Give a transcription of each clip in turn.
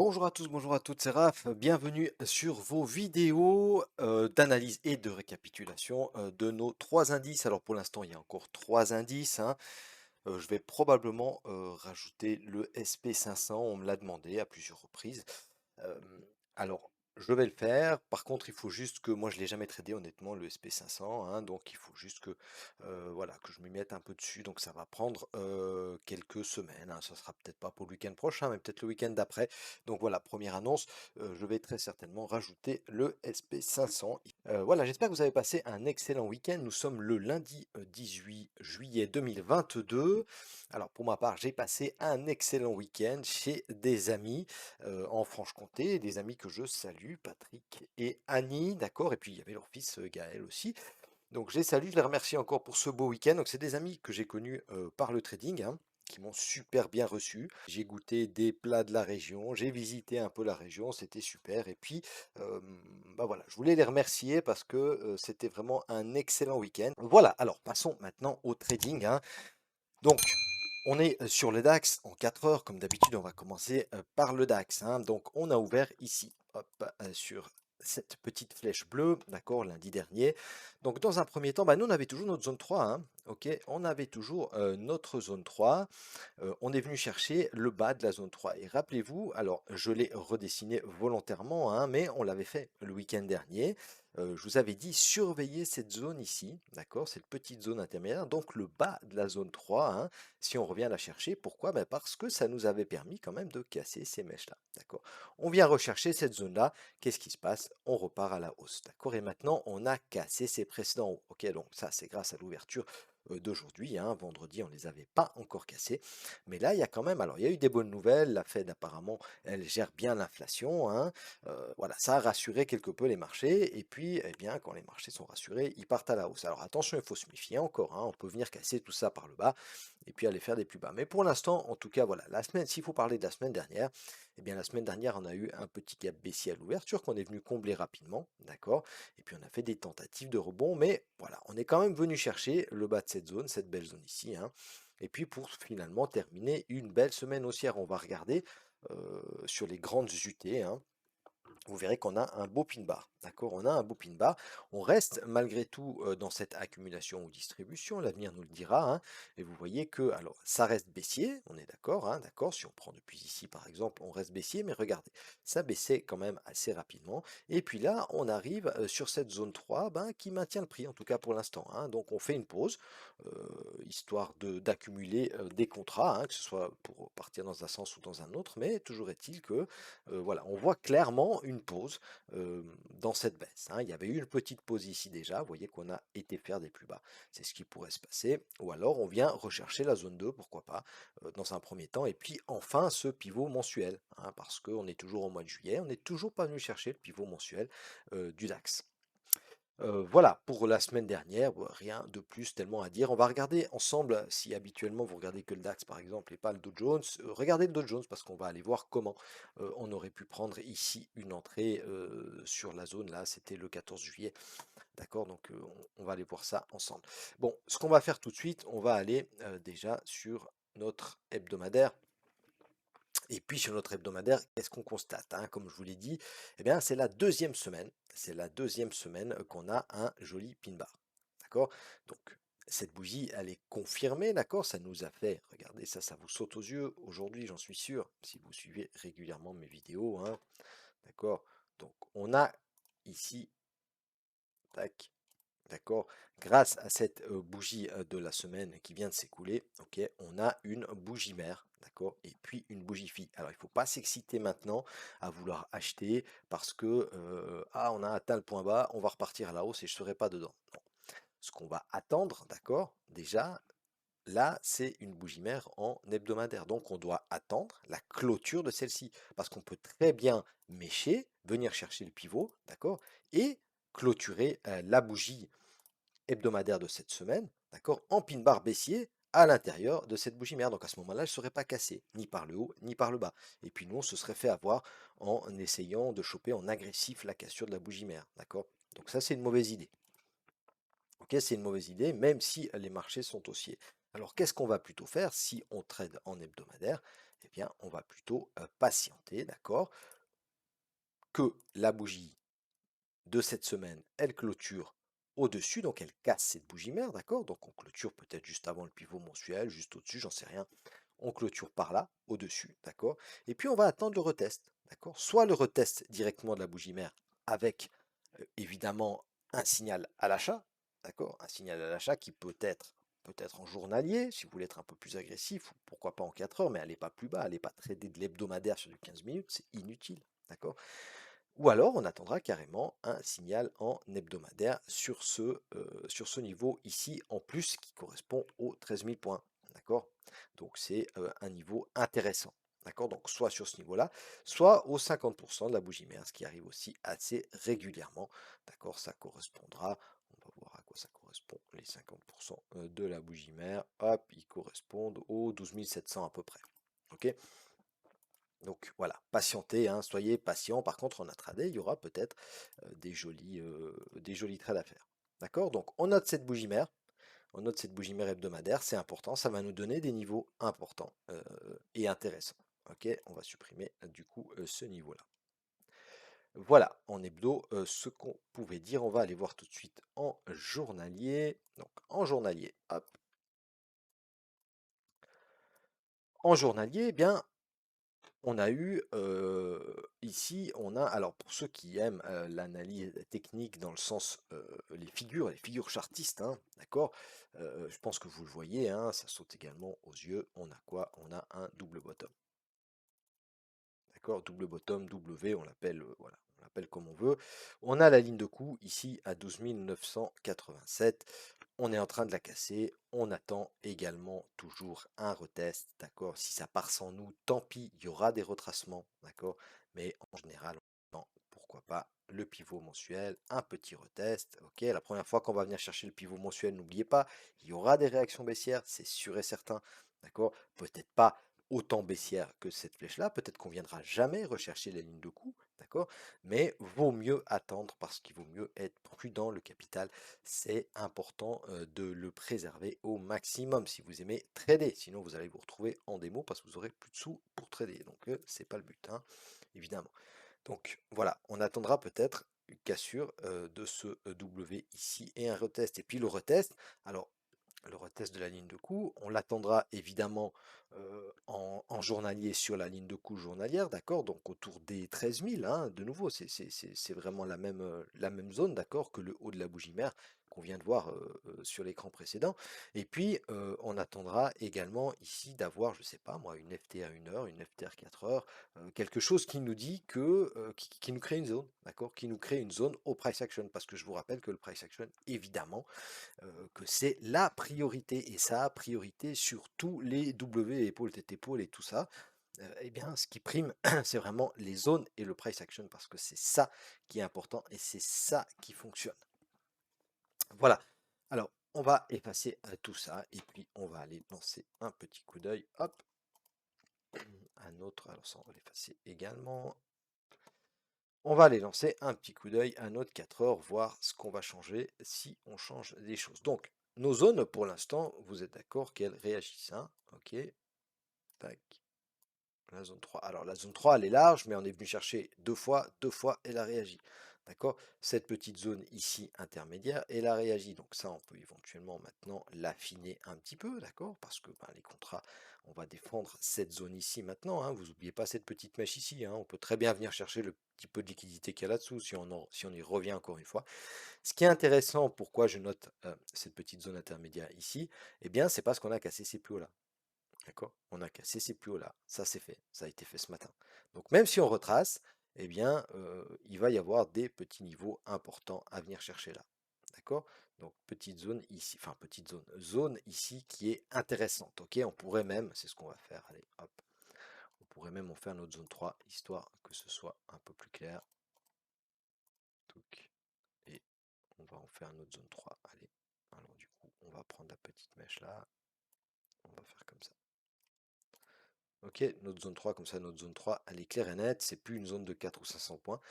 Bonjour à tous, bonjour à toutes, c'est Raph. Bienvenue sur vos vidéos d'analyse et de récapitulation de nos trois indices. Alors pour l'instant, il y a encore trois indices, hein. Je vais probablement rajouter le SP500. On me l'a demandé à plusieurs reprises. Euh, alors, je vais le faire. Par contre, il faut juste que moi, je l'ai jamais tradé honnêtement le SP500, hein, donc il faut juste que voilà que je m'y mette un peu dessus. Donc ça va prendre quelques semaines, hein. Ça sera peut-être pas pour le week-end prochain, mais peut-être le week-end d'après. Donc voilà, première annonce. Je vais très certainement rajouter le SP500. Voilà, j'espère que vous avez passé un excellent week-end. Nous sommes le lundi 18 juillet 2022. Alors pour ma part, j'ai passé un excellent week-end chez des amis en Franche-Comté, des amis que je salue, Patrick et Annie, d'accord, et puis il y avait leur fils Gaël aussi. Donc je les salue, je les remercie encore pour ce beau week-end. Donc c'est des amis que j'ai connus par le trading, hein, qui m'ont super bien reçu. J'ai goûté des plats de la région, j'ai visité un peu la région, c'était super. Et puis euh, bah voilà, je voulais les remercier parce que c'était vraiment un excellent week-end. Voilà, alors passons maintenant au trading, hein. Donc, on est sur le DAX en 4 heures. Comme d'habitude, on va commencer par le DAX, hein. Donc, on a ouvert ici, hop, sur cette petite flèche bleue, d'accord, lundi dernier. Donc, dans un premier temps, bah, nous, on avait toujours notre zone 3, hein, ok, on avait toujours notre zone 3. On est venu chercher le bas de la zone 3. Et rappelez-vous, alors, je l'ai redessiné volontairement, hein, mais on l'avait fait le week-end dernier. Je vous avais dit surveiller cette zone ici, d'accord, cette petite zone intermédiaire, donc le bas de la zone 3, hein, si on revient la chercher. Pourquoi? Ben parce que ça nous avait permis quand même de casser ces mèches-là, d'accord. On vient rechercher cette zone-là, qu'est-ce qui se passe? On repart à la hausse, d'accord. Et maintenant, on a cassé ces précédents hauts, ok, donc ça, c'est grâce à l'ouverture d'aujourd'hui, hein. Vendredi, on ne les avait pas encore cassés. Mais là, il y a quand même, alors il y a eu des bonnes nouvelles. La Fed, apparemment, elle gère bien l'inflation, hein. Voilà, ça a rassuré quelque peu les marchés. Et puis, eh bien, quand les marchés sont rassurés, ils partent à la hausse. Alors attention, il faut se méfier encore, hein. On peut venir casser tout ça par le bas et puis aller faire des plus bas. Mais pour l'instant, en tout cas, voilà, la semaine, s'il faut parler de la semaine dernière, eh bien, la semaine dernière, on a eu un petit gap baissier à l'ouverture qu'on est venu combler rapidement, d'accord? Et puis, on a fait des tentatives de rebond, mais voilà, on est quand même venu chercher le bas de cette zone, cette belle zone ici, hein. Et puis, pour finalement terminer une belle semaine haussière, on va regarder sur les grandes UT, hein, vous verrez qu'on a un beau pin bar. D'accord? On a un beau pin bar. On reste malgré tout dans cette accumulation ou distribution. L'avenir nous le dira, hein. Et vous voyez que, alors, ça reste baissier. On est d'accord, hein, d'accord. Si on prend depuis ici, par exemple, on reste baissier. Mais regardez, ça baissait quand même assez rapidement. Et puis là, on arrive sur cette zone 3 ben, qui maintient le prix, en tout cas pour l'instant, hein. Donc, on fait une pause, histoire d'accumuler des contrats, hein, que ce soit pour partir dans un sens ou dans un autre. Mais toujours est-il que voilà, on voit clairement une pause dans cette baisse, hein. Il y avait eu une petite pause ici déjà, vous voyez qu'on a été faire des plus bas. C'est ce qui pourrait se passer. Ou alors on vient rechercher la zone 2, pourquoi pas, dans un premier temps. Et puis enfin ce pivot mensuel, hein, parce qu'on est toujours au mois de juillet, on n'est toujours pas venu chercher le pivot mensuel du DAX. Voilà, pour la semaine dernière, rien de plus tellement à dire. On va regarder ensemble, si habituellement vous regardez que le DAX par exemple et pas le Dow Jones, regardez le Dow Jones parce qu'on va aller voir comment on aurait pu prendre ici une entrée sur la zone, là c'était le 14 juillet, d'accord, donc on va aller voir ça ensemble. Bon, ce qu'on va faire tout de suite, on va aller déjà sur notre hebdomadaire. Et puis sur notre hebdomadaire, qu'est-ce qu'on constate, hein? Comme je vous l'ai dit, eh bien c'est la deuxième semaine. C'est la deuxième semaine qu'on a un joli pin bar. D'accord? Donc cette bougie, elle est confirmée, d'accord? Ça nous a fait, regardez ça, ça vous saute aux yeux aujourd'hui, j'en suis sûr, si vous suivez régulièrement mes vidéos, hein. D'accord? Donc on a ici, tac, d'accord. Grâce à cette bougie de la semaine qui vient de s'écouler, ok, on a une bougie mère, d'accord, et puis une bougie fille. Alors il ne faut pas s'exciter maintenant à vouloir acheter parce que ah on a atteint le point bas, on va repartir à la hausse et je ne serai pas dedans. Non. Ce qu'on va attendre, d'accord, déjà, là c'est une bougie mère en hebdomadaire. Donc on doit attendre la clôture de celle-ci parce qu'on peut très bien mécher, venir chercher le pivot, d'accord, et clôturer la bougie hebdomadaire de cette semaine, d'accord, en pin bar baissier à l'intérieur de cette bougie mère. Donc à ce moment-là, elle ne serait pas cassée, ni par le haut, ni par le bas. Et puis nous, on se serait fait avoir en essayant de choper en agressif la cassure de la bougie mère, d'accord. Donc ça, c'est une mauvaise idée. Ok, c'est une mauvaise idée, même si les marchés sont haussiers. Alors qu'est-ce qu'on va plutôt faire si on trade en hebdomadaire? eh bien, on va plutôt patienter, d'accord, que la bougie de cette semaine, elle clôture au-dessus, donc elle casse cette bougie mère, d'accord? Donc on clôture peut-être juste avant le pivot mensuel, juste au-dessus, j'en sais rien. On clôture par là, au-dessus, d'accord? Et puis on va attendre le retest, d'accord? Soit le retest directement de la bougie mère avec évidemment un signal à l'achat, d'accord? Un signal à l'achat qui peut être en journalier, si vous voulez être un peu plus agressif, ou pourquoi pas en 4 heures, mais elle n'est pas plus bas, elle n'est pas tradée de l'hebdomadaire sur du 15 minutes, c'est inutile, d'accord? Ou alors on attendra carrément un signal en hebdomadaire sur ce niveau ici en plus qui correspond aux 13 000 points. D'accord? Donc c'est un niveau intéressant. D'accord? Donc soit sur ce niveau-là, soit aux 50% de la bougie mère, ce qui arrive aussi assez régulièrement. D'accord? Ça correspondra, on va voir à quoi ça correspond, les 50% de la bougie mère. Hop, ils correspondent aux 12 700 à peu près. Ok? Donc voilà, patientez, hein, soyez patient. Par contre, en intraday, il y aura peut-être des jolis trades à faire. D'accord? Donc on note cette bougie mère, hebdomadaire, c'est important, ça va nous donner des niveaux importants et intéressants. Ok? On va supprimer du coup ce niveau-là. Voilà, en hebdo, ce qu'on pouvait dire. On va aller voir tout de suite en journalier. Donc en journalier, hop. En journalier, eh bien, on a eu ici, alors pour ceux qui aiment l'analyse technique dans le sens les figures chartistes, hein, d'accord, je pense que vous le voyez, hein, ça saute également aux yeux. On a quoi? On a un double bottom. D'accord, double bottom, W, on l'appelle voilà, on l'appelle comme on veut. On a la ligne de coup ici à 12 987. On est en train de la casser. On attend également toujours un retest. D'accord, si ça part sans nous, tant pis, il y aura des retracements. D'accord, mais en général, non, pourquoi pas le pivot mensuel, un petit retest. Ok, la première fois qu'on va venir chercher le pivot mensuel, n'oubliez pas, il y aura des réactions baissières, c'est sûr et certain. D'accord, peut-être pas autant baissière que cette flèche-là. Peut-être qu'on viendra jamais rechercher les lignes de coup, d'accord? Mais vaut mieux attendre parce qu'il vaut mieux être prudent. Le capital, c'est important de le préserver au maximum si vous aimez trader. Sinon, vous allez vous retrouver en démo parce que vous aurez plus de sous pour trader. Donc, c'est pas le but, hein, évidemment. Donc, voilà, on attendra peut-être une cassure de ce W ici et un retest. Et puis le retest, alors le retest de la ligne de coup. On l'attendra évidemment en journalier sur la ligne de coup journalière, d'accord? Donc autour des 13 000, hein, de nouveau, c'est vraiment la même zone, d'accord, que le haut de la bougie mère qu'on vient de voir sur l'écran précédent. Et puis, on attendra également ici d'avoir, je sais pas moi, une FTR 1 heure, une FTR 4 heures, quelque chose qui nous dit qui nous crée une zone, d'accord? Qui nous crée une zone au price action, parce que je vous rappelle que le price action, évidemment, que c'est la priorité, et ça a priorité sur tous les W, épaules, tête, épaule et tout ça. Eh bien, ce qui prime, c'est vraiment les zones et le price action, parce que c'est ça qui est important et c'est ça qui fonctionne. Voilà. Alors, on va effacer tout ça et puis on va aller lancer un petit coup d'œil. Hop, un autre. Alors ça, on va l'effacer également. On va aller lancer un petit coup d'œil à notre 4 heures, voir ce qu'on va changer si on change des choses. Donc, nos zones, pour l'instant, vous êtes d'accord qu'elles réagissent, hein? Ok, tac. La zone 3. Alors, la zone 3, elle est large, mais on est venu chercher deux fois, elle a réagi. D'accord? Cette petite zone ici intermédiaire, elle a réagi. Donc ça, on peut éventuellement maintenant l'affiner un petit peu, d'accord? Parce que ben, les contrats, on va défendre cette zone ici maintenant, hein. Vous n'oubliez pas cette petite mèche ici, hein. On peut très bien venir chercher le petit peu de liquidité qu'il y a là-dessous si on y revient encore une fois. Ce qui est intéressant, pourquoi je note cette petite zone intermédiaire ici, eh bien, c'est parce qu'on a cassé ces plus hauts là. D'accord? On a cassé ces plus hauts là. Ça, c'est fait. Ça a été fait ce matin. Donc, même si on retrace, eh bien, il va y avoir des petits niveaux importants à venir chercher là. D'accord? Donc, petite zone ici, enfin, petite zone ici qui est intéressante. Ok? On pourrait même, c'est ce qu'on va faire. Allez, hop. On pourrait même en faire notre zone 3, histoire que ce soit un peu plus clair. Donc, et on va en faire notre zone 3. Allez. Alors, du coup, on va prendre la petite mèche là. On va faire comme ça. Ok, notre zone 3, comme ça, notre zone 3, elle est claire et nette. C'est plus une zone de 4 ou 500 points.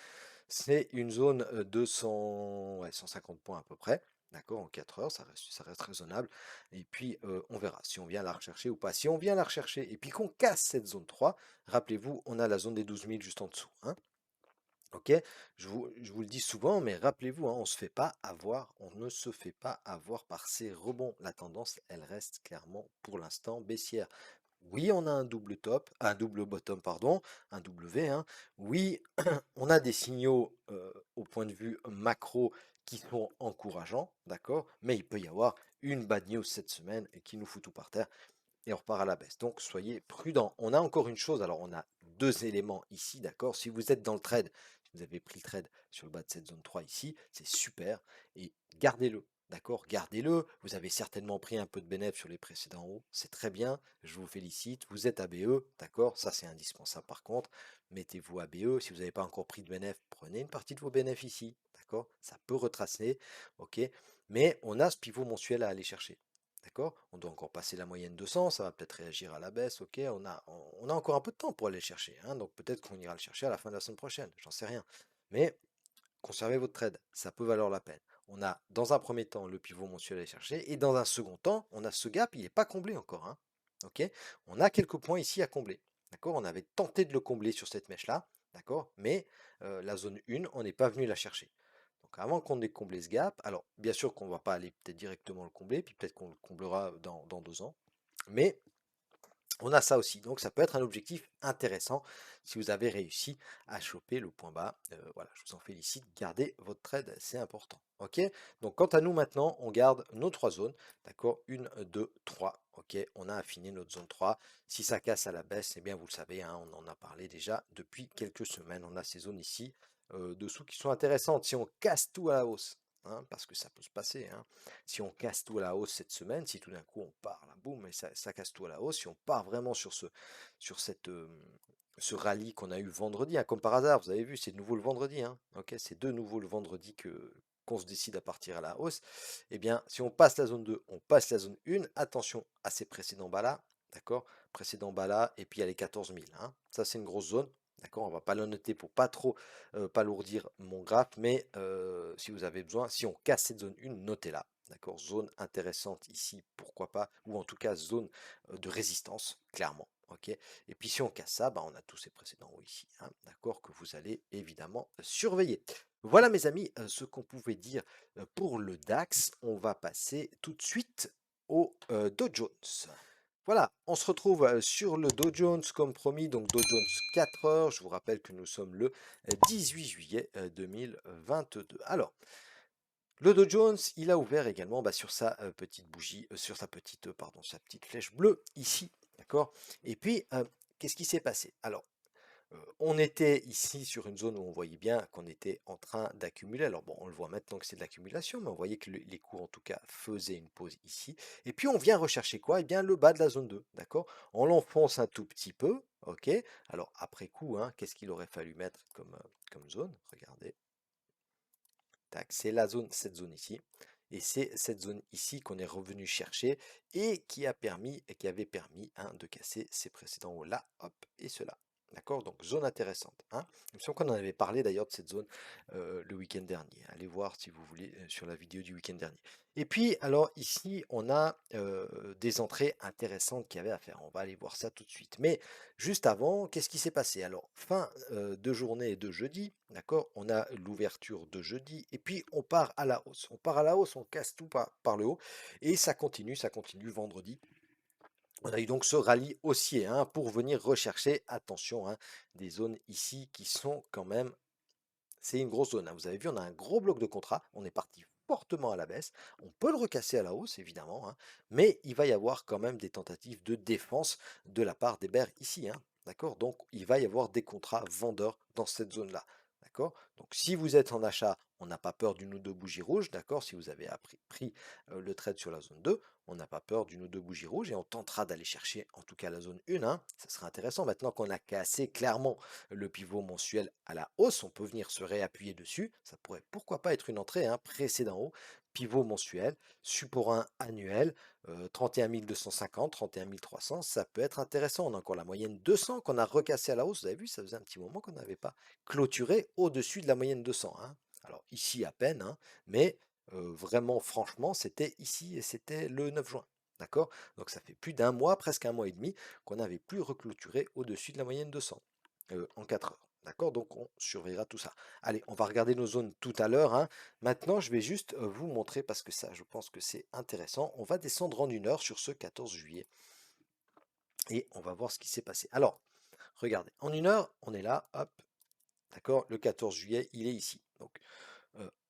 C'est une zone de 100, ouais, 150 points à peu près. D'accord, en 4 heures, ça reste raisonnable. Et puis, on verra si on vient la rechercher ou pas. Si on vient la rechercher et puis qu'on casse cette zone 3, rappelez-vous, on a la zone des 12 000 juste en dessous, hein. Ok, je vous le dis souvent, mais rappelez-vous, hein, on se fait pas avoir, on ne se fait pas avoir par ces rebonds. La tendance, elle reste clairement pour l'instant baissière. Oui, on a un double top, un double bottom, pardon, un W, hein. Oui, on a des signaux au point de vue macro qui sont encourageants, d'accord, mais il peut y avoir une bad news cette semaine et qui nous fout tout par terre et on repart à la baisse. Donc soyez prudents. On a encore une chose, alors on a deux éléments ici, d'accord? Si vous êtes dans le trade, si vous avez pris le trade sur le bas de cette zone 3 ici, c'est super et gardez-le. D'accord, gardez-le. Vous avez certainement pris un peu de bénéfice sur les précédents hauts. C'est très bien. Je vous félicite. Vous êtes ABE. D'accord, ça c'est indispensable par contre. Mettez-vous ABE. Si vous n'avez pas encore pris de bénéfice, prenez une partie de vos bénéfices ici. D'accord, ça peut retracer. Ok, mais on a ce pivot mensuel à aller chercher. D'accord? On doit encore passer la moyenne 200, ça va peut-être réagir à la baisse, ok? On a encore un peu de temps pour aller le chercher, hein, donc peut-être qu'on ira le chercher à la fin de la semaine prochaine, j'en sais rien. Mais conservez votre trade, ça peut valoir la peine. On a dans un premier temps le pivot mensuel à aller chercher, et dans un second temps, on a ce gap, il n'est pas comblé encore, hein, ok? On a quelques points ici à combler, d'accord? On avait tenté de le combler sur cette mèche-là, d'accord? Mais la zone 1, on n'est pas venu la chercher. Donc avant qu'on ait comblé ce gap, alors bien sûr qu'on ne va pas aller peut-être directement le combler, puis peut-être qu'on le comblera dans 2 ans, mais on a ça aussi, donc ça peut être un objectif intéressant si vous avez réussi à choper le point bas. Voilà, je vous en félicite, gardez votre trade, c'est important. Ok, donc quant à nous maintenant, on garde nos trois zones, d'accord, une, deux, trois. Ok, on a affiné notre zone 3. Si ça casse à la baisse, eh bien vous le savez, hein, on en a parlé déjà depuis quelques semaines. On a ces zones ici dessous qui sont intéressantes. Si on casse tout à la hausse, hein, parce que ça peut se passer, hein, si on casse tout à la hausse cette semaine, si tout d'un coup on part là, boum, et ça casse tout à la hausse, si on part vraiment sur ce rallye qu'on a eu vendredi, hein, comme par hasard, vous avez vu, c'est de nouveau le vendredi, hein, ok, c'est de nouveau le vendredi qu'on se décide à partir à la hausse, eh bien, si on passe la zone 2, on passe la zone 1, attention à ces précédents bas là, d'accord, précédents bas là, et puis il y a les 14 000, hein, ça c'est une grosse zone, d'accord, on va pas le noter pour pas trop palourdir mon graphe, mais si vous avez besoin, si on casse cette zone 1, notez-la. D'accord, zone intéressante ici, pourquoi pas, ou en tout cas zone de résistance, clairement. Ok, et puis si on casse ça, bah, on a tous ces précédents hauts ici, hein, d'accord, que vous allez évidemment surveiller. Voilà mes amis, ce qu'on pouvait dire pour le DAX. On va passer tout de suite au Dow Jones. Voilà, on se retrouve sur le Dow Jones comme promis, donc Dow Jones 4 heures. Je vous rappelle que nous sommes le 18 juillet 2022. Alors, le Dow Jones, il a ouvert également bah, sur sa petite bougie, sur sa petite flèche bleue ici, d'accord? Et puis, qu'est-ce qui s'est passé? Alors, on était ici sur une zone où on voyait bien qu'on était en train d'accumuler. Alors bon, on le voit maintenant que c'est de l'accumulation, mais on voyait que les cours en tout cas faisaient une pause ici. Et puis on vient rechercher quoi? Eh bien le bas de la zone 2, d'accord? On l'enfonce un tout petit peu, ok? Alors après coup, hein, qu'est-ce qu'il aurait fallu mettre comme zone? Regardez, tac, c'est la zone, cette zone ici. Et c'est cette zone ici qu'on est revenu chercher et qui avait permis hein, de casser ces précédents hauts là, hop, et cela. D'accord? Donc zone intéressante, hein. Il me semble qu'on en avait parlé d'ailleurs de cette zone le week-end dernier. Allez voir si vous voulez sur la vidéo du week-end dernier. Et puis alors ici on a des entrées intéressantes qu'il y avait à faire. On va aller voir ça tout de suite. Mais juste avant, qu'est-ce qui s'est passé? Alors fin de journée de jeudi, d'accord? On a l'ouverture de jeudi et puis on part à la hausse. On part à la hausse, on casse tout par le haut et ça continue vendredi. On a eu donc ce rallye haussier hein, pour venir rechercher, attention, hein, des zones ici qui sont quand même, c'est une grosse zone, hein. Vous avez vu, on a un gros bloc de contrat, on est parti fortement à la baisse, on peut le recasser à la hausse évidemment, hein, mais il va y avoir quand même des tentatives de défense de la part des bears ici, hein, d'accord? Donc il va y avoir des contrats vendeurs dans cette zone-là, d'accord? Donc si vous êtes en achat, on n'a pas peur d'une ou deux bougies rouges, d'accord? Si vous avez pris le trade sur la zone 2, on n'a pas peur d'une ou deux bougies rouges et on tentera d'aller chercher en tout cas la zone 1, hein, ça sera intéressant maintenant qu'on a cassé clairement le pivot mensuel à la hausse, on peut venir se réappuyer dessus, ça pourrait pourquoi pas être une entrée, hein, précédent haut, pivot mensuel, support 1 annuel, 31 250, 31 300, ça peut être intéressant, on a encore la moyenne 200 qu'on a recassé à la hausse, vous avez vu, ça faisait un petit moment qu'on n'avait pas clôturé au-dessus de la moyenne 200, hein. Alors ici à peine, hein, mais vraiment franchement, c'était ici et c'était le 9 juin. D'accord? Donc ça fait plus d'un mois, presque un mois et demi, qu'on n'avait plus reclôturé au-dessus de la moyenne de 100 en 4 heures. D'accord? Donc on surveillera tout ça. Allez, on va regarder nos zones tout à l'heure, hein. Maintenant, je vais juste vous montrer, parce que ça, je pense que c'est intéressant. On va descendre en 1 heure sur ce 14 juillet et on va voir ce qui s'est passé. Alors, regardez, en 1 heure, on est là, hop, d'accord? Le 14 juillet, il est ici. Donc,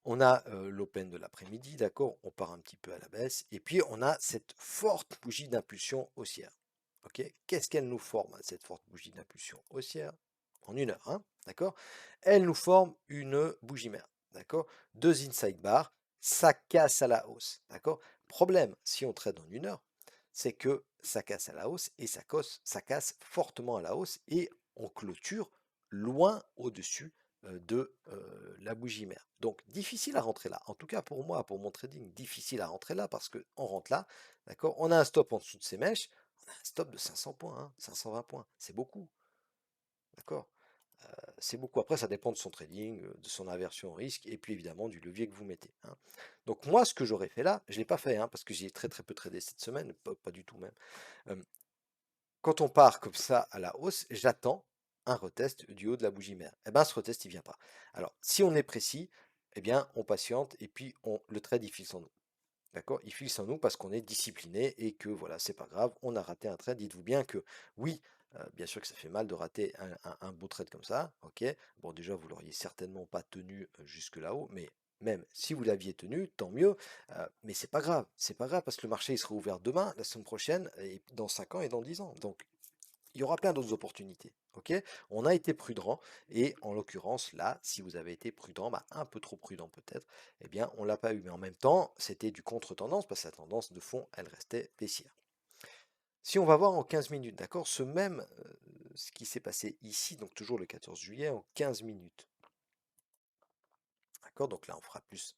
on a l'open de l'après-midi, d'accord? On part un petit peu à la baisse. Et puis, on a cette forte bougie d'impulsion haussière. Ok? Qu'est-ce qu'elle nous forme, cette forte bougie d'impulsion haussière? En 1 heure, hein? D'accord? Elle nous forme une bougie mère. D'accord? Deux inside bars, ça casse à la hausse. D'accord? Problème, si on trade en 1 heure, c'est que ça casse à la hausse et ça casse fortement à la hausse et on clôture loin au-dessus de la bougie mère. Donc difficile à rentrer là. En tout cas pour moi, pour mon trading, difficile à rentrer là parce qu'on rentre là, d'accord? On a un stop en dessous de ces mèches, on a un stop de 500 points, hein, 520 points. C'est beaucoup, d'accord? C'est beaucoup. Après, ça dépend de son trading, de son aversion au risque et puis évidemment du levier que vous mettez, hein. Donc moi, ce que j'aurais fait là, je ne l'ai pas fait, hein, parce que j'ai très très peu tradé cette semaine, pas du tout même. Euh, Quand on part comme ça à la hausse, j'attends un retest du haut de la bougie mère. Eh bien, ce retest, il vient pas. Alors, si on est précis, eh bien, on patiente et puis le trade, il file sans nous. D'accord? Il file sans nous parce qu'on est discipliné et que voilà, c'est pas grave, on a raté un trade. Dites-vous bien que oui, bien sûr que ça fait mal de rater un beau trade comme ça. Ok? Bon, déjà, vous l'auriez certainement pas tenu jusque là-haut, mais même si vous l'aviez tenu, tant mieux. Mais c'est pas grave parce que le marché il sera ouvert demain, la semaine prochaine, et dans 5 ans et dans 10 ans. Donc, il y aura plein d'autres opportunités. Ok? On a été prudent et en l'occurrence là, si vous avez été prudent, bah, un peu trop prudent peut-être, eh bien on l'a pas eu. Mais en même temps, c'était du contre-tendance parce que la tendance de fond, elle restait baissière. Si on va voir en 15 minutes, d'accord, ce qui s'est passé ici, donc toujours le 14 juillet, en 15 minutes. D'accord? Donc là, on fera plus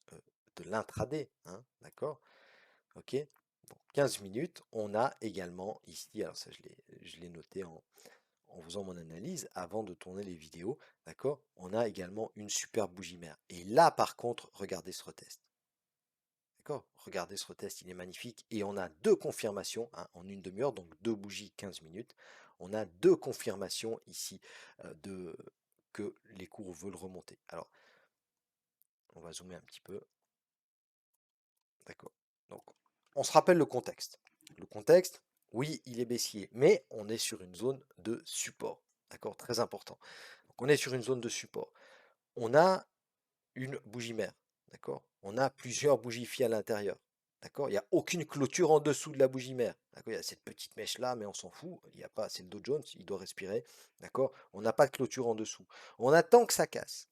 de l'intraday, hein, d'accord? Ok? Donc 15 minutes, on a également ici, alors ça je l'ai noté en faisant mon analyse avant de tourner les vidéos, d'accord? On a également une super bougie mère. Et là, par contre, regardez ce retest. D'accord? Regardez ce retest, il est magnifique. Et on a deux confirmations hein, en une demi-heure, donc deux bougies 15 minutes. On a deux confirmations ici de que les cours veulent remonter. Alors, on va zoomer un petit peu. D'accord. Donc, on se rappelle le contexte. Le contexte, oui, il est baissier, mais on est sur une zone de support. D'accord? Très important. Donc, on est sur une zone de support. On a une bougie mère, d'accord? On a plusieurs bougies filles à l'intérieur, d'accord? Il n'y a aucune clôture en dessous de la bougie mère, d'accord? Il y a cette petite mèche là, mais on s'en fout. Il y a pas, c'est le Dow Jones, il doit respirer, d'accord? On n'a pas de clôture en dessous. On attend que ça casse,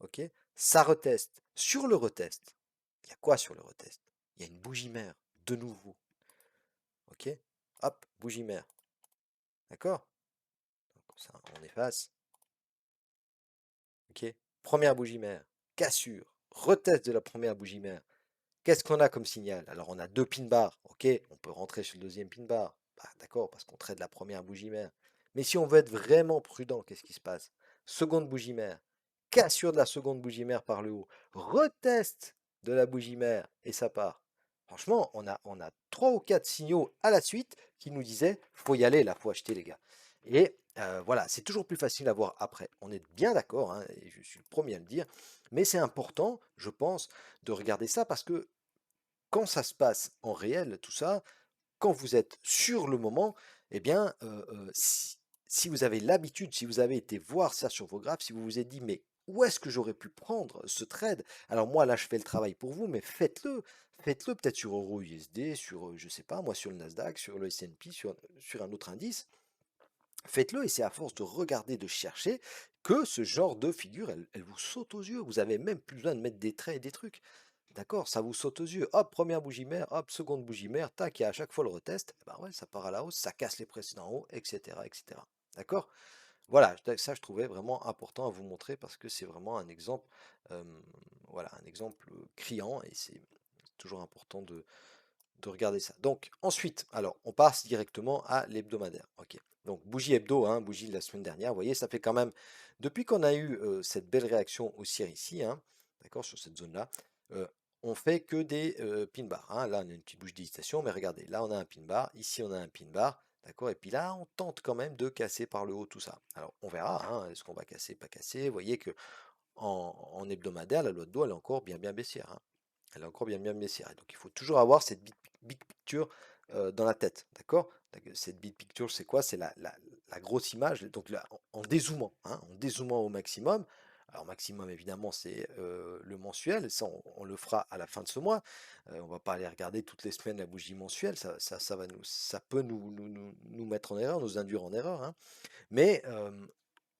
ok? Ça reteste. Sur le retest, il y a quoi sur le retest? Il y a une bougie mère, de nouveau, ok? Hop, bougie mère, d'accord? Donc ça, on efface, ok? Première bougie mère, cassure, retest de la première bougie mère. Qu'est-ce qu'on a comme signal? Alors, on a deux pin bars. Ok, on peut rentrer sur le deuxième pin bar. Bah, d'accord, parce qu'on traite la première bougie mère. Mais si on veut être vraiment prudent, qu'est-ce qui se passe? Seconde bougie mère. Cassure de la seconde bougie mère par le haut. Retest de la bougie mère et ça part. Franchement, on a trois ou quatre signaux à la suite qui nous disaient faut y aller là, faut acheter les gars. Et voilà, c'est toujours plus facile à voir après. On est bien d'accord, hein, et je suis le premier à le dire, mais c'est important, je pense, de regarder ça parce que quand ça se passe en réel, tout ça, quand vous êtes sur le moment, eh bien, si vous avez l'habitude, si vous avez été voir ça sur vos graphes, si vous vous êtes dit, mais où est-ce que j'aurais pu prendre ce trade? Alors moi, là, je fais le travail pour vous, mais faites-le. Faites-le peut-être sur EURUSD, sur, je sais pas, moi, sur le Nasdaq, sur le S&P, sur un autre indice. Faites-le et c'est à force de regarder, de chercher, que ce genre de figure, elle vous saute aux yeux. Vous avez même plus besoin de mettre des traits et des trucs. D'accord, ça vous saute aux yeux. Hop, première bougie mère, hop, seconde bougie mère, tac, et à chaque fois le retest, eh ben ouais, ça part à la hausse, ça casse les précédents hauts, etc., etc. D'accord? Voilà, ça je trouvais vraiment important à vous montrer parce que c'est vraiment un exemple, euh, voilà, un exemple criant et c'est toujours important de regarder ça. Donc ensuite, alors on passe directement à l'hebdomadaire. Ok. Donc bougie hebdo, hein, bougie de la semaine dernière. Vous voyez, ça fait quand même depuis qu'on a eu cette belle réaction haussière ici, hein, d'accord, sur cette zone-là, euh, on fait que des pin bars, hein. Là, on a une petite bouche d'hésitation, mais regardez, là, on a un pin bar, ici, on a un pin bar, d'accord? Et puis là, on tente quand même de casser par le haut tout ça. Alors, on verra, hein, est-ce qu'on va casser, pas casser. Vous voyez que en hebdomadaire, la loi de dos, elle est encore bien baissière, hein. Elle est encore bien baissière. Et donc, il faut toujours avoir cette big picture dans la tête, d'accord? Cette big picture, c'est quoi? C'est la grosse image. Donc, là, en dézoomant, hein, en dézoomant au maximum. Alors, maximum, évidemment, c'est le mensuel. Ça, on le fera à la fin de ce mois. On va pas aller regarder toutes les semaines la bougie mensuelle. Ça peut nous mettre en erreur, nous induire en erreur, hein. Mais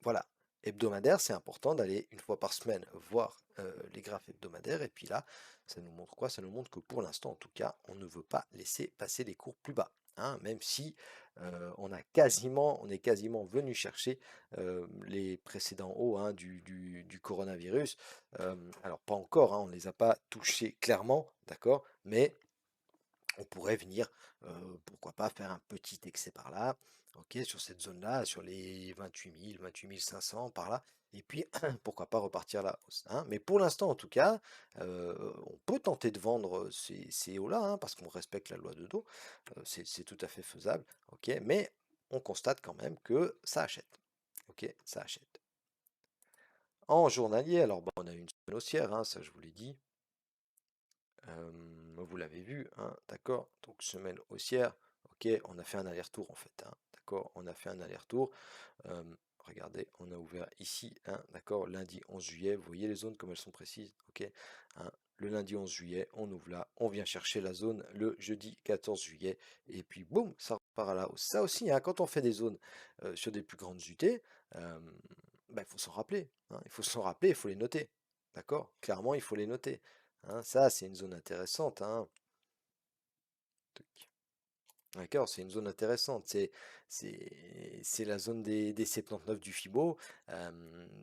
voilà, hebdomadaire, c'est important d'aller une fois par semaine voir les graphes hebdomadaires. Et puis là, ça nous montre quoi? Ça nous montre que pour l'instant, en tout cas, on ne veut pas laisser passer les cours plus bas, hein, même si on est quasiment venu chercher les précédents hauts, hein, du coronavirus. Alors pas encore, hein, on ne les a pas touchés clairement, d'accord, mais on pourrait venir, pourquoi pas, faire un petit excès par là, ok, sur cette zone-là, sur les 28 500 par là, et puis pourquoi pas repartir à la hausse, hein. Mais pour l'instant, en tout cas, on peut tenter de vendre ces hauts-là, hein, parce qu'on respecte la loi de dos, c'est tout à fait faisable, ok, mais on constate quand même que ça achète, ok, ça achète. En journalier, alors bon, on a une semaine haussière, hein, ça je vous l'ai dit. Vous l'avez vu, hein, d'accord? Donc semaine haussière, ok, on a fait un aller-retour en fait, hein, d'accord? On a fait un aller-retour. Regardez, on a ouvert ici, hein, d'accord? Lundi 11 juillet, vous voyez les zones comme elles sont précises, ok? Hein, le lundi 11 juillet, on ouvre là, on vient chercher la zone le jeudi 14 juillet, et puis boum, ça repart à la hausse. Ça aussi, hein, quand on fait des zones sur des plus grandes UT, bah, il faut s'en rappeler, hein, il faut s'en rappeler, il faut les noter, d'accord? Clairement, il faut les noter, hein. Ça, c'est une zone intéressante, hein. Tac. D'accord, c'est une zone intéressante. C'est la zone des 79 du Fibo.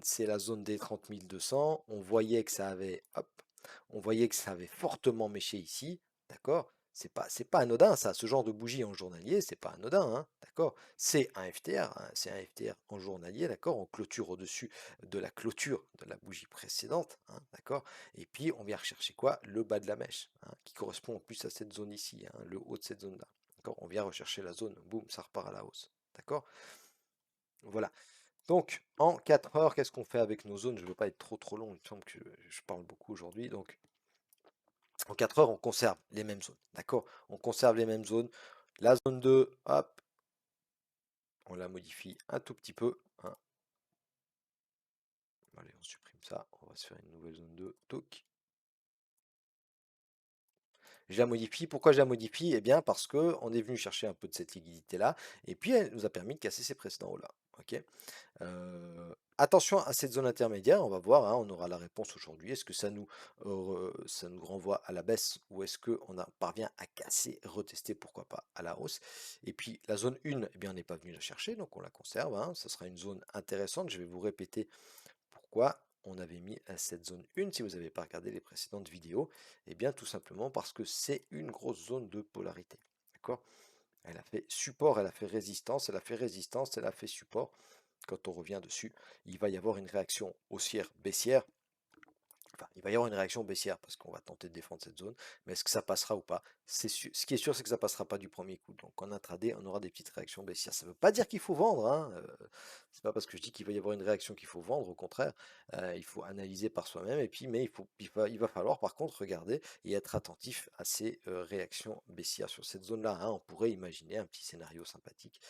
C'est la zone des 30 200. On voyait que ça avait fortement méché ici. D'accord? C'est pas anodin, ça. Ce genre de bougie en journalier, c'est pas anodin, hein, d'accord? C'est un FTR, hein, c'est un FTR en journalier, d'accord? On clôture au-dessus de la clôture de la bougie précédente, hein, d'accord? Et puis, on vient rechercher quoi? Le bas de la mèche, hein, qui correspond en plus à cette zone ici, hein, le haut de cette zone-là. D'accord? On vient rechercher la zone, boum, ça repart à la hausse. D'accord? Voilà. Donc, en 4 heures, qu'est-ce qu'on fait avec nos zones? Je ne veux pas être trop long, il me semble que je parle beaucoup aujourd'hui. Donc, en 4 heures, on conserve les mêmes zones. D'accord? On conserve les mêmes zones. La zone 2, hop, on la modifie un tout petit peu, hein. Allez, on supprime ça. On va se faire une nouvelle zone 2. Toc. Je la modifie. Pourquoi je la modifie? Eh bien, parce que on est venu chercher un peu de cette liquidité-là. Et puis, elle nous a permis de casser ces précédents hauts-là. Ok? Attention à cette zone intermédiaire, on va voir, hein, on aura la réponse aujourd'hui. Est-ce que ça nous renvoie à la baisse ou est-ce qu'on parvient à casser, retester, pourquoi pas, à la hausse? Et puis la zone 1, eh bien, on n'est pas venu la chercher, donc on la conserve, hein. Ça sera une zone intéressante. Je vais vous répéter pourquoi on avait mis à cette zone 1 si vous n'avez pas regardé les précédentes vidéos. Eh bien, tout simplement parce que c'est une grosse zone de polarité. D'accord? Elle a fait support, elle a fait résistance, elle a fait résistance, elle a fait support. Quand on revient dessus, il va y avoir une réaction haussière, baissière. Enfin, il va y avoir une réaction baissière parce qu'on va tenter de défendre cette zone, mais est-ce que ça passera ou pas? Ce qui est sûr, c'est que ça passera pas du premier coup. Donc en intraday, on aura des petites réactions baissières. Ça ne veut pas dire qu'il faut vendre, hein. C'est pas parce que je dis qu'il va y avoir une réaction qu'il faut vendre. Au contraire, il faut analyser par soi-même. Et puis, mais il va falloir par contre regarder et être attentif à ces réactions baissières sur cette zone-là, hein. On pourrait imaginer un petit scénario sympathique.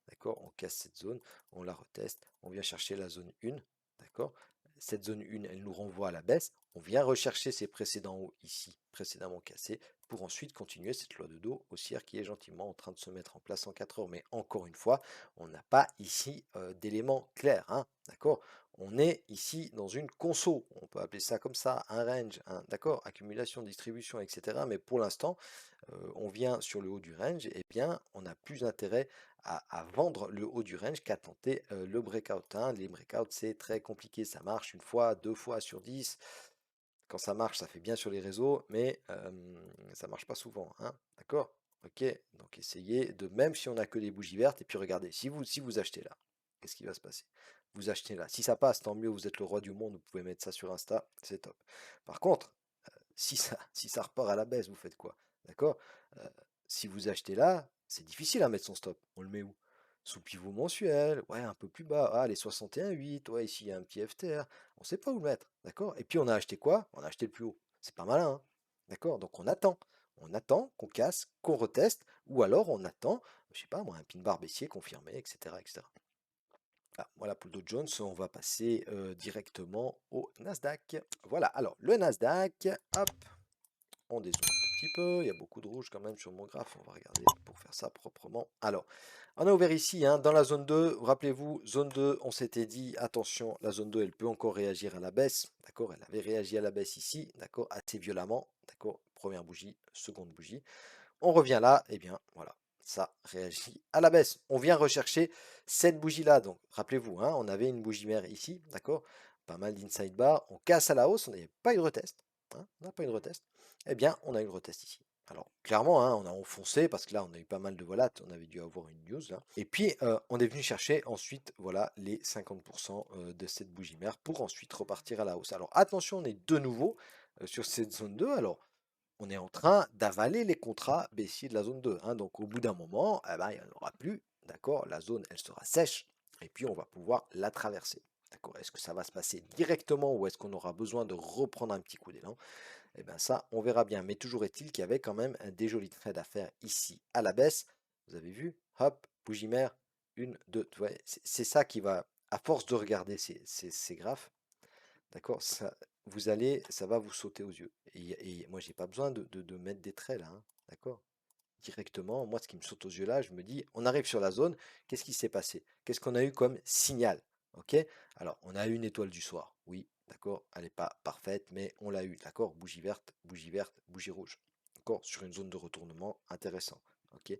D'accord? On casse cette zone, on la reteste, on vient chercher la zone 1. D'accord? Cette zone 1, elle nous renvoie à la baisse. On vient rechercher ces précédents hauts ici, précédemment cassés, pour ensuite continuer cette loi de dos haussière qui est gentiment en train de se mettre en place en 4 heures. Mais encore une fois, on n'a pas ici d'éléments clairs, hein, d'accord? On est ici dans une conso, on peut appeler ça comme ça, un range, d'accord? Accumulation, distribution, etc. Mais pour l'instant, on vient sur le haut du range, et bien on a plus intérêt à vendre le haut du range qu'à tenter le breakout, hein. Les breakouts, c'est très compliqué, ça marche une fois, deux fois sur 10. Quand ça marche, ça fait bien sur les réseaux, mais ça marche pas souvent, hein. D'accord? Ok, donc essayez de, même si on n'a que des bougies vertes, et puis regardez, si vous achetez là, qu'est-ce qui va se passer? Vous achetez là. Si ça passe, tant mieux, vous êtes le roi du monde, vous pouvez mettre ça sur Insta, c'est top. Par contre, Si ça repart à la baisse, vous faites quoi? D'accord? Euh, si vous achetez là, c'est difficile à mettre son stop. On le met où? Sous pivot mensuel, ouais, un peu plus bas. Ah, les 61,8, ouais, ici il y a un petit FTR. On ne sait pas où le mettre, d'accord? Et puis on a acheté quoi? On a acheté le plus haut. C'est pas malin, hein. D'accord? Donc on attend. On attend qu'on casse, qu'on reteste, ou alors on attend, je sais pas moi, un pin bar baissier confirmé, etc., etc. Ah, voilà pour le Dow Jones, on va passer directement au Nasdaq. Voilà, alors le Nasdaq, hop, on dézoome un tout petit peu, il y a beaucoup de rouge quand même sur mon graphe, on va regarder pour faire ça proprement. Alors, on a ouvert ici, hein, dans la zone 2, rappelez-vous, zone 2, on s'était dit, attention, la zone 2, elle peut encore réagir à la baisse, d'accord, elle avait réagi à la baisse ici, d'accord, assez violemment, d'accord, première bougie, seconde bougie. On revient là, et bien voilà, ça réagit à la baisse. On vient rechercher cette bougie-là. Donc rappelez-vous, hein, on avait une bougie mère ici, d'accord? Pas mal d'inside bar. On casse à la hausse, on n'avait pas eu de retest. Hein, on n'a pas eu de retest. Eh bien, on a eu le retest ici. Alors, clairement, hein, on a enfoncé parce que là, on a eu pas mal de volatilles. On avait dû avoir une news là. Et puis, on est venu chercher ensuite, voilà, les 50% de cette bougie mère pour ensuite repartir à la hausse. Alors, attention, on est de nouveau sur cette zone 2. Alors, on est en train d'avaler les contrats baissiers de la zone 2, hein. Donc au bout d'un moment, eh ben, il n'y en aura plus. D'accord? La zone, elle sera sèche. Et puis on va pouvoir la traverser. D'accord? Est-ce que ça va se passer directement ou est-ce qu'on aura besoin de reprendre un petit coup d'élan? Eh bien ça, on verra bien. Mais toujours est-il qu'il y avait quand même des jolis trades à faire ici à la baisse. Vous avez vu? Hop, bougie mère. Une, deux. Ouais, c'est ça qui va, à force de regarder ces graphes, d'accord, ça va vous sauter aux yeux. Et moi, j'ai pas besoin de mettre des traits là, hein, d'accord? Directement, moi, ce qui me saute aux yeux là, je me dis, on arrive sur la zone, qu'est-ce qui s'est passé? Qu'est-ce qu'on a eu comme signal? Ok? Alors, on a eu une étoile du soir, oui, d'accord, elle n'est pas parfaite, mais on l'a eu, d'accord? Bougie verte, bougie rouge, d'accord? Sur une zone de retournement intéressant, ok?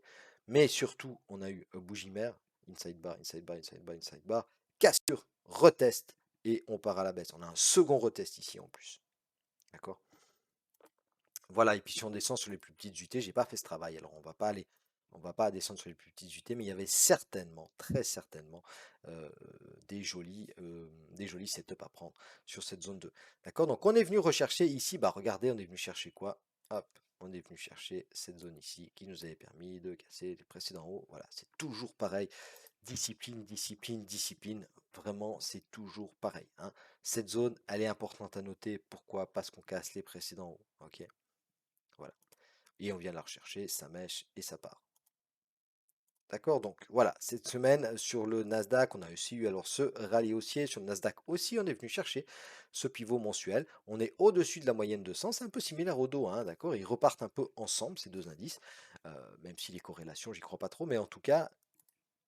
Mais surtout, on a eu bougie mère, inside bar, inside bar, inside bar, inside bar, cassure, retest, et on part à la baisse. On a un second retest ici en plus, d'accord? Voilà, et puis si on descend sur les plus petites UT, j'ai pas fait ce travail, alors on va pas descendre sur les plus petites UT, mais il y avait certainement, très certainement, euh, des jolis setups à prendre sur cette zone 2. D'accord? Donc on est venu rechercher ici, bah regardez, on est venu chercher quoi? Hop, on est venu chercher cette zone ici qui nous avait permis de casser les précédents hauts. Voilà, c'est toujours pareil. Discipline, discipline, discipline. Vraiment, c'est toujours pareil, hein. Cette zone, elle est importante à noter. Pourquoi? Parce qu'on casse les précédents hauts. Ok? Voilà. Et on vient la rechercher, ça mèche et ça part. D'accord? Donc voilà, cette semaine sur le Nasdaq, on a aussi eu alors ce rallye haussier. Sur le Nasdaq aussi, on est venu chercher ce pivot mensuel. On est au-dessus de la moyenne de 100, c'est un peu similaire au dos, hein, d'accord? Ils repartent un peu ensemble, ces deux indices, même si les corrélations, j'y crois pas trop, mais en tout cas,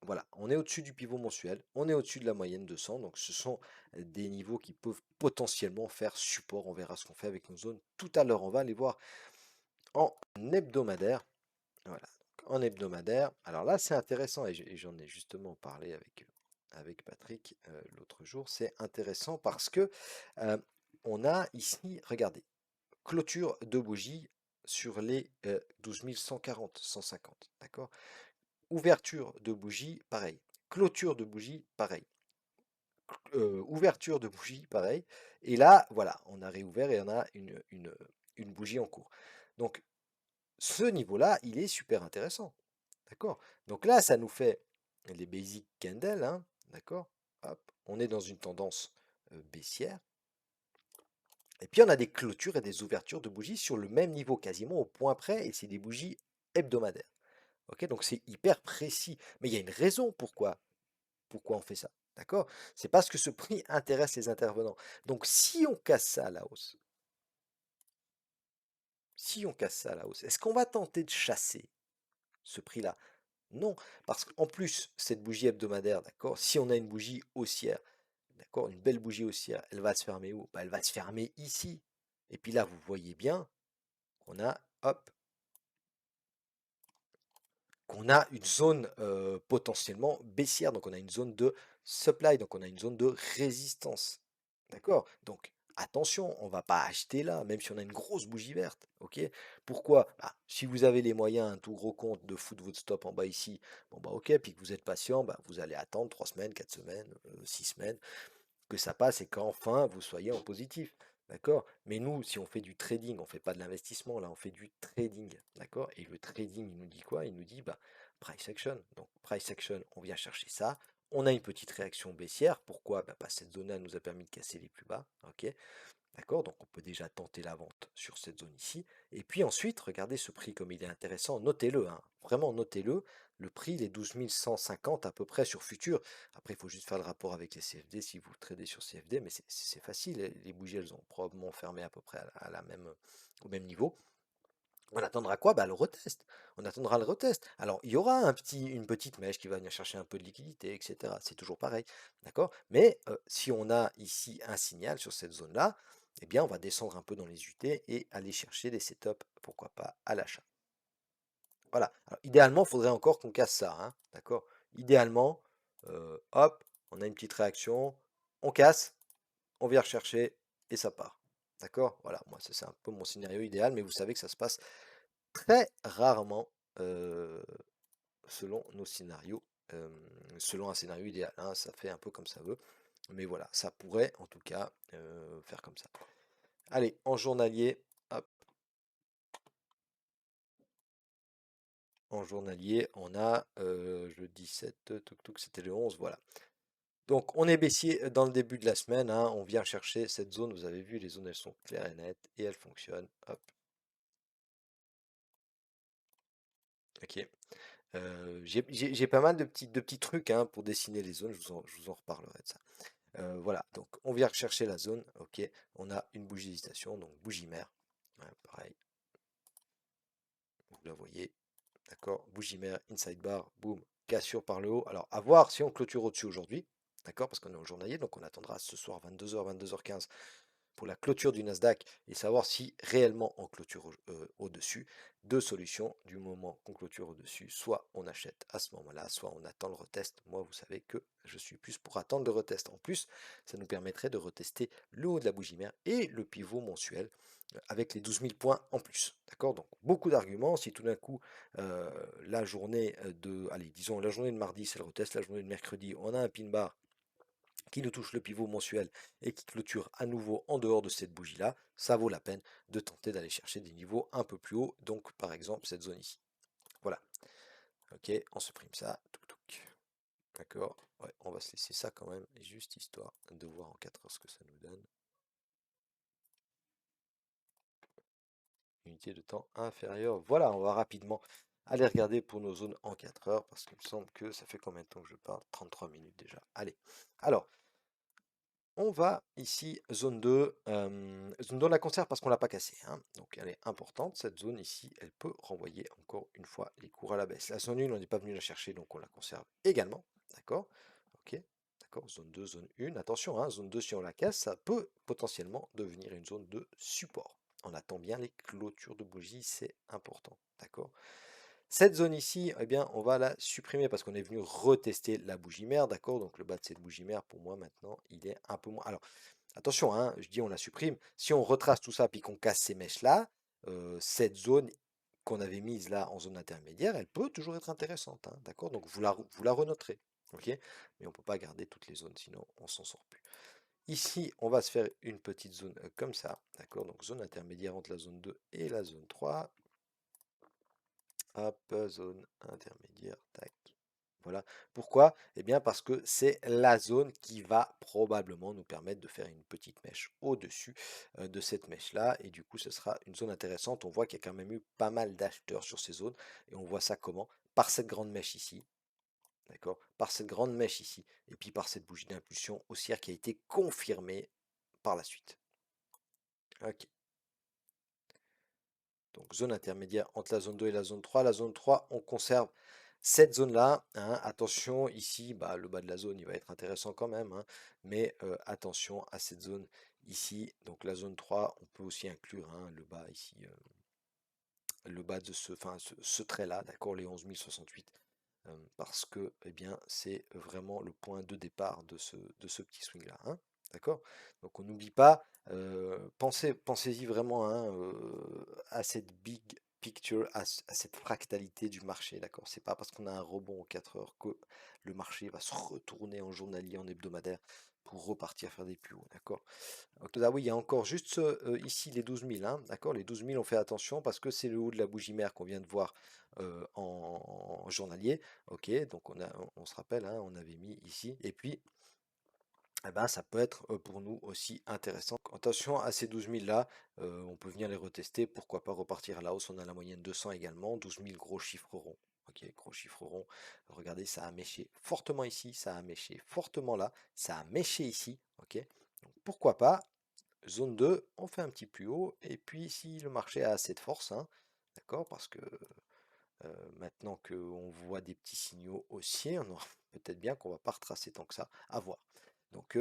voilà, on est au-dessus du pivot mensuel, on est au-dessus de la moyenne de 100, donc ce sont des niveaux qui peuvent potentiellement faire support. On verra ce qu'on fait avec nos zones tout à l'heure. On va aller voir en hebdomadaire. Voilà, donc en hebdomadaire. Alors là, c'est intéressant, et j'en ai justement parlé avec Patrick l'autre jour. C'est intéressant parce que euh, on a ici, regardez, clôture de bougie sur les 12 140, 150, d'accord? Ouverture de bougie, pareil. Clôture de bougie, pareil. Ouverture de bougie, pareil. Et là, voilà, on a réouvert et on a une bougie en cours. Donc, ce niveau-là, il est super intéressant. D'accord? Donc là, ça nous fait les basic candles, hein, d'accord? Hop, on est dans une tendance baissière. Et puis on a des clôtures et des ouvertures de bougies sur le même niveau, quasiment au point près, et c'est des bougies hebdomadaires. Ok? Donc c'est hyper précis. Mais il y a une raison pourquoi on fait ça. D'accord? C'est parce que ce prix intéresse les intervenants. Donc si on casse ça à la hausse, si on casse ça à la hausse, est-ce qu'on va tenter de chasser ce prix-là? Non, parce qu'en plus, cette bougie hebdomadaire, d'accord, si on a une bougie haussière, d'accord, une belle bougie haussière, elle va se fermer où? Bah, elle va se fermer ici. Et puis là, vous voyez bien qu'on a, hop, qu'on a une zone potentiellement baissière. Donc on a une zone de supply, donc on a une zone de résistance. D'accord? Donc attention, on ne va pas acheter là, même si on a une grosse bougie verte. Ok? Pourquoi? Bah, si vous avez les moyens, un tout gros compte de foutre votre stop en bas ici, bon bah ok, puis que vous êtes patient, bah, vous allez attendre 3 semaines, 4 semaines, 6 semaines, que ça passe et qu'enfin vous soyez en positif. d'accord? Mais nous, si on fait du trading, on fait pas de l'investissement, là, on fait du trading, d'accord? Et le trading, il nous dit quoi? Il nous dit, bah, price action. Donc, price action, on vient chercher ça. On a une petite réaction baissière. Pourquoi? Bah, parce que cette zone-là nous a permis de casser les plus bas, ok? D'accord? Donc, on peut déjà tenter la vente sur cette zone ici. Et puis ensuite, regardez ce prix comme il est intéressant. Notez-le, hein. Vraiment, notez-le. Le prix, il est 12 150 à peu près sur futur. Après, il faut juste faire le rapport avec les CFD si vous tradez sur CFD, mais c'est facile. Les bougies, elles ont probablement fermé à peu près à la même, au même niveau. On attendra quoi? Bah, le retest. On attendra le retest. Alors, il y aura une petite mèche qui va venir chercher un peu de liquidité, etc. C'est toujours pareil. D'accord? Mais si on a ici un signal sur cette zone-là, eh bien, on va descendre un peu dans les UT et aller chercher des setups, pourquoi pas, à l'achat. Voilà. Alors, idéalement, il faudrait encore qu'on casse ça, hein. D'accord? Idéalement, hop, on a une petite réaction, on casse, on vient rechercher et ça part. D'accord? Voilà, moi, ça, c'est un peu mon scénario idéal, mais vous savez que ça se passe très rarement euh, selon nos scénarios, selon un scénario idéal, hein, ça fait un peu comme ça veut. Mais voilà, ça pourrait en tout cas faire comme ça. Allez, en journalier, hop, en journalier, on a le 17, c'était le 11, voilà. Donc on est baissier dans le début de la semaine, hein, on vient chercher cette zone, vous avez vu, les zones elles sont claires et nettes et elles fonctionnent. Hop, ok. J'ai pas mal de petits trucs hein, pour dessiner les zones, je vous en reparlerai de ça. Voilà, donc on vient rechercher la zone, ok, on a une bougie d'hésitation, donc bougie mère, ouais, pareil, vous la voyez, d'accord, bougie mère, inside bar, boum, cassure par le haut, alors à voir si on clôture au-dessus aujourd'hui, d'accord, parce qu'on est en journalier, donc on attendra ce soir 22h, 22h15 pour la clôture du Nasdaq et savoir si réellement on clôture au-dessus. Deux solutions, du moment qu'on clôture au-dessus, soit on achète à ce moment-là, soit on attend le retest. Moi, vous savez que je suis plus pour attendre le retest. En plus, ça nous permettrait de retester le haut de la bougie mère et le pivot mensuel avec les 12 000 points en plus. D'accord? Donc, beaucoup d'arguments. Si tout d'un coup, la journée allez, disons, la journée de mardi, c'est le retest, la journée de mercredi, on a un pin bar qui nous touche le pivot mensuel et qui clôture à nouveau en dehors de cette bougie-là, ça vaut la peine de tenter d'aller chercher des niveaux un peu plus hauts, donc par exemple cette zone ici. Voilà, ok, on supprime ça, d'accord, ouais, on va se laisser ça quand même, juste histoire de voir en 4 heures ce que ça nous donne. Unité de temps inférieure, voilà, on va rapidement aller regarder pour nos zones en 4 heures, parce qu'il me semble que ça fait combien de temps que je parle? 33 minutes déjà, allez. Alors, on va ici, zone 2. Zone 2, on la conserve parce qu'on ne l'a pas cassée, hein. Donc elle est importante. Cette zone ici, elle peut renvoyer encore une fois les cours à la baisse. La zone 1, on n'est pas venu la chercher, donc on la conserve également. D'accord? Ok. D'accord. Zone 2, zone 1. Attention, hein, zone 2, si on la casse, ça peut potentiellement devenir une zone de support. On attend bien les clôtures de bougies, c'est important. D'accord? Cette zone ici, eh bien, on va la supprimer parce qu'on est venu retester la bougie mère, d'accord? Donc le bas de cette bougie mère, pour moi, maintenant, il est un peu moins. Alors, attention, hein, je dis on la supprime. Si on retrace tout ça puis qu'on casse ces mèches-là, cette zone qu'on avait mise là en zone intermédiaire, elle peut toujours être intéressante, hein, d'accord? Donc vous la renoterez, ok? Mais on ne peut pas garder toutes les zones, sinon on s'en sort plus. Ici, on va se faire une petite zone comme ça, d'accord? Donc zone intermédiaire entre la zone 2 et la zone 3. Hop, zone intermédiaire, tac. Voilà. Pourquoi? Eh bien parce que c'est la zone qui va probablement nous permettre de faire une petite mèche au-dessus de cette mèche-là. Et du coup, ce sera une zone intéressante. On voit qu'il y a quand même eu pas mal d'acheteurs sur ces zones. Et on voit ça comment? Par cette grande mèche ici. D'accord? Par cette grande mèche ici. Et puis par cette bougie d'impulsion haussière qui a été confirmée par la suite. Ok. Donc zone intermédiaire entre la zone 2 et la zone 3. La zone 3, on conserve cette zone-là, hein. Attention, ici, bah, le bas de la zone, il va être intéressant quand même, hein. Mais attention à cette zone ici. Donc la zone 3, on peut aussi inclure hein, le bas ici, le bas de ce trait-là, d'accord, les 11 068. Parce que eh bien, c'est vraiment le point de départ de ce petit swing-là, hein. D'accord? Donc on n'oublie pas, pensez-y vraiment hein, à cette big picture, à cette fractalité du marché, d'accord? C'est pas parce qu'on a un rebond en 4 heures que le marché va se retourner en journalier, en hebdomadaire pour repartir faire des plus hauts, d'accord? Donc là, oui, il y a encore juste ici les 12 000, hein, d'accord? Les 12 000, on fait attention parce que c'est le haut de la bougie mère qu'on vient de voir en journalier, ok? Donc on se rappelle, hein, on avait mis ici, et puis eh ben, ça peut être pour nous aussi intéressant. Attention à ces 12 000 là, on peut venir les retester, pourquoi pas repartir à la hausse, on a la moyenne 200 également, 12 000 gros chiffres ronds. Ok, gros chiffres ronds, regardez, ça a méché fortement ici, ça a méché fortement là, ça a méché ici, ok? Donc pourquoi pas, zone 2, on fait un petit plus haut, et puis si le marché a assez de force, hein, d'accord, parce que maintenant qu'on voit des petits signaux haussiers, on aura peut-être bien qu'on va pas retracer tant que ça, à voir. Donc,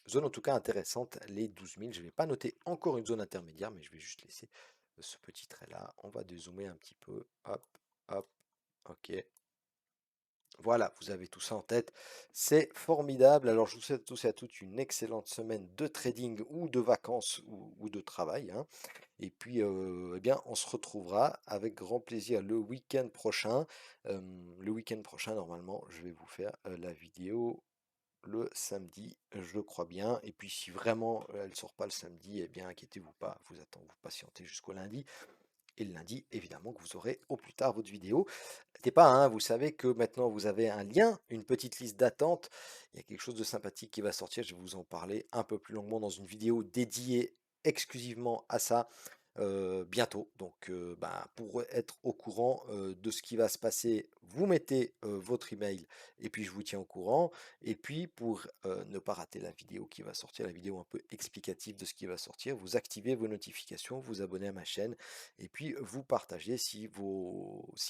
zone en tout cas intéressante, les 12 000. Je ne vais pas noter encore une zone intermédiaire, mais je vais juste laisser ce petit trait là. On va dézoomer un petit peu. Hop, hop, ok. Voilà, vous avez tout ça en tête. C'est formidable. Alors, je vous souhaite à tous et à toutes une excellente semaine de trading ou de vacances ou de travail, hein. Et puis, eh bien, on se retrouvera avec grand plaisir le week-end prochain. Le week-end prochain, normalement, je vais vous faire la vidéo le samedi, je crois bien. Et puis, si vraiment elle ne sort pas le samedi, eh bien, inquiétez-vous pas, vous patientez jusqu'au lundi. Et le lundi, évidemment, que vous aurez au plus tard votre vidéo. N'hésitez pas, hein, vous savez que maintenant vous avez un lien, une petite liste d'attente. Il y a quelque chose de sympathique qui va sortir. Je vais vous en parler un peu plus longuement dans une vidéo dédiée exclusivement à ça bientôt. Donc, bah, pour être au courant de ce qui va se passer, vous mettez votre email et puis je vous tiens au courant. Et puis, pour ne pas rater la vidéo qui va sortir, la vidéo un peu explicative de ce qui va sortir, vous activez vos notifications, vous abonnez à ma chaîne et puis vous partagez si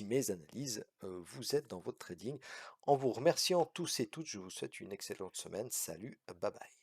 mes analyses vous aident dans votre trading. En vous remerciant tous et toutes, je vous souhaite une excellente semaine. Salut, bye bye.